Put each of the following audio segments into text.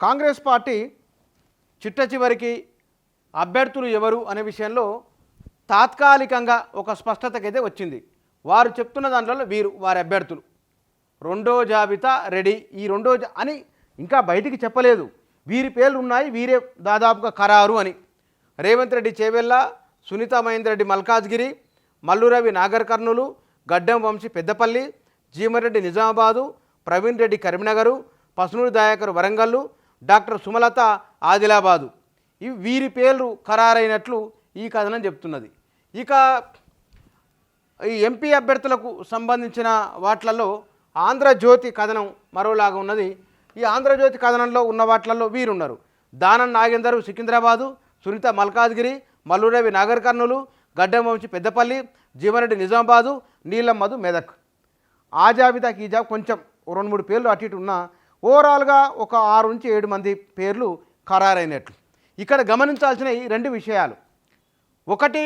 Congress party చిట్టచివరికి అభ్యర్థులు ఎవరు అనే విషయంలో తాత్కాలికంగా ఒక స్పష్టతకైతే వచ్చింది. వారు చెప్తున్న దాంట్లో వారి అభ్యర్థులు రెండో జాబితా రెడీ, ఈ రెండో అని ఇంకా బయటికి చెప్పలేదు. వీరి పేర్లు ఉన్నాయి, వీరే దాదాపుగా ఖరారు అని. రేవంత్ రెడ్డి చేవెళ్ళ, సునీతా మహేందర్ రెడ్డి మల్కాజ్గిరి, మల్లు రవి నాగర్ కర్నూలు, గడ్డం వంశీ పెద్దపల్లి, జీమరెడ్డి నిజామాబాదు, ప్రవీణ్ రెడ్డి కరీంనగరు, పసునూరి దయాకర్ వరంగల్లు, డాక్టర్ సుమలత ఆదిలాబాదు. ఇవి వీరి పేర్లు ఖరారైనట్లు ఈ కథనం చెప్తున్నది. ఇక ఈ ఎంపీ అభ్యర్థులకు సంబంధించిన వాట్లలో ఆంధ్రజ్యోతి కథనం మరోలాగా ఉన్నది. ఈ ఆంధ్రజ్యోతి కథనంలో ఉన్న వాట్లలో వీరున్నారు: దానం నాగేందర్ సికింద్రాబాదు, సునీత మల్కాజ్గిరి, మల్లురవి నాగర్ కర్నూలు, గడ్డం వంశీ పెద్దపల్లి, జీవనరెడ్డి నిజామాబాదు, నీలం మధు మెదక్. ఆ జాబితాకి ఈ కొంచెం 2-3 పేర్లు అటు ఇటు ఉన్నా ఓవరాల్గా ఒక 6 నుంచి 7 మంది పేర్లు ఖరారైనట్లు. ఇక్కడ గమనించాల్సిన ఈ 2 విషయాలు. ఒకటి,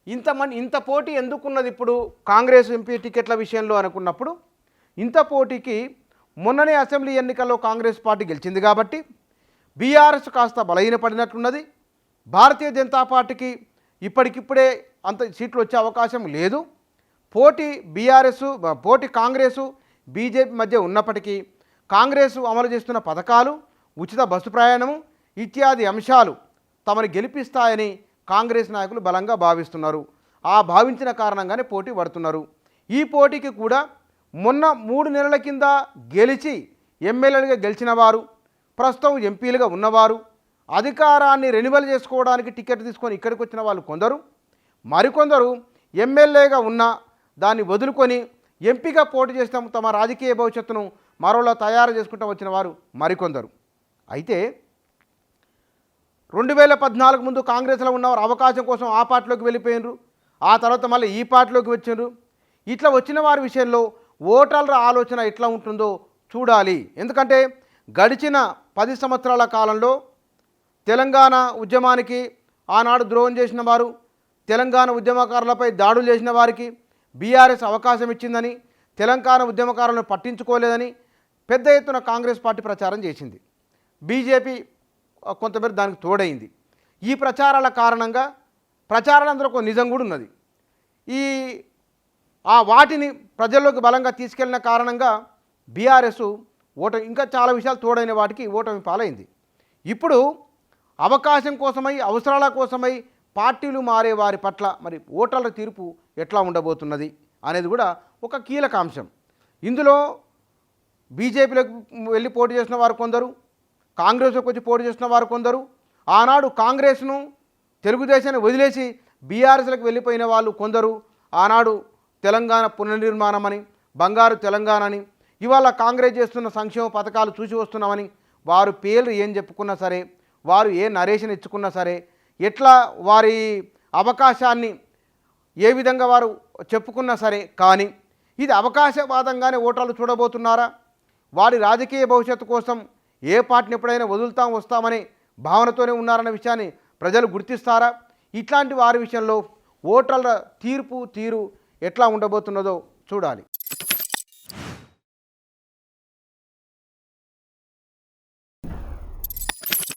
ఇంత పోటీ ఎందుకున్నది ఇప్పుడు కాంగ్రెస్ ఎంపీ టికెట్ల విషయంలో అనుకున్నప్పుడు, ఇంత పోటీకి మొన్ననే అసెంబ్లీ ఎన్నికల్లో కాంగ్రెస్ పార్టీ గెలిచింది కాబట్టి బీఆర్ఎస్ కాస్త బలహీనపడినట్లున్నది. భారతీయ జనతా పార్టీకి ఇప్పటికిప్పుడే అంత సీట్లు వచ్చే అవకాశం లేదు. పోటీ కాంగ్రెసు బీజేపీ మధ్య ఉన్నప్పటికీ కాంగ్రెసు అమలు చేస్తున్న పథకాలు, ఉచిత బస్సు ప్రయాణము ఇత్యాది అంశాలు తమను గెలిపిస్తాయని కాంగ్రెస్ నాయకులు బలంగా భావిస్తున్నారు. ఆ భావించిన కారణంగానే పోటీ పడుతున్నారు. ఈ పోటీకి కూడా మొన్న 3 నెలల కింద గెలిచి ఎమ్మెల్యేలుగా గెలిచిన వారు, ప్రస్తుతం ఎంపీలుగా ఉన్నవారు, అధికారాన్ని రెన్యువల్ చేసుకోవడానికి టికెట్ తీసుకొని ఇక్కడికి వచ్చిన వాళ్ళు కొందరు, మరికొందరు ఎమ్మెల్యేగా ఉన్న దాన్ని వదులుకొని ఎంపీగా పోటీ చేస్తాం, తమ రాజకీయ భవిష్యత్తును మరోలా తయారు చేసుకుంటూ వచ్చిన వారు మరికొందరు. అయితే 2014 ముందు కాంగ్రెస్లో ఉన్నవారు అవకాశం కోసం ఆ పార్టీలోకి వెళ్ళిపోయినరు, ఆ తర్వాత మళ్ళీ ఈ పార్టీలోకి వచ్చిండ్రు. ఇట్లా వచ్చిన వారి విషయంలో ఓటర్ల ఆలోచన ఎట్లా ఉంటుందో చూడాలి. ఎందుకంటే గడిచిన 10 సంవత్సరాల కాలంలో తెలంగాణ ఉద్యమానికి ఆనాడు ద్రోహం చేసిన వారు, తెలంగాణ ఉద్యమకారులపై దాడులు చేసిన వారికి బీఆర్ఎస్ అవకాశం ఇచ్చిందని, తెలంగాణ ఉద్యమకారులను పట్టించుకోలేదని పెద్ద ఎత్తున కాంగ్రెస్ పార్టీ ప్రచారం చేసింది. బీజేపీ కొంతమేర దానికి తోడైంది. ఈ ప్రచారాల కారణంగా ప్రచారాలందరూ ఒక నిజం కూడా ఉన్నది. వాటిని ప్రజల్లోకి బలంగా తీసుకెళ్లిన కారణంగా బీఆర్ఎస్ ఓటమి, ఇంకా చాలా విషయాలు తోడైన వాటికి ఓటమి పాలైంది. ఇప్పుడు అవకాశం కోసమై, అవసరాల కోసమై పార్టీలు మారే వారి పట్ల మరి ఓటర్ల తీర్పు ఎట్లా ఉండబోతున్నది అనేది కూడా ఒక కీలక అంశం. ఇందులో బీజేపీలోకి వెళ్ళి పోటీ చేసిన వారు కొందరు, కాంగ్రెస్లోకి వచ్చి పోటీ చేసిన వారు కొందరు, ఆనాడు కాంగ్రెస్ను తెలుగుదేశాన్ని వదిలేసి బీఆర్ఎస్లకు వెళ్ళిపోయిన వాళ్ళు కొందరు, ఆనాడు తెలంగాణ పునర్నిర్మాణం అని, బంగారు తెలంగాణ అని, ఇవాళ కాంగ్రెస్ చేస్తున్న సంక్షేమ పథకాలు చూసి వస్తున్నామని వారు పేర్లు ఏం చెప్పుకున్నా సరే, వారు ఏ నరేషన్ ఇచ్చుకున్నా సరే, ఎట్లా వారి అవకాశాన్ని ఏ విధంగా వారు చెప్పుకున్నా సరే, కానీ ఇది అవకాశవాదంగానే ఓటర్లు చూడబోతున్నారా? వారి రాజకీయ భవిష్యత్తు కోసం ఏ పార్టీని ఎప్పుడైనా వస్తామనే భావనతోనే ఉన్నారన్న విషయాన్ని ప్రజలు గుర్తిస్తారా? ఇట్లాంటి వారి విషయంలో ఓటర్ల తీరు ఎట్లా ఉండబోతున్నదో చూడాలి.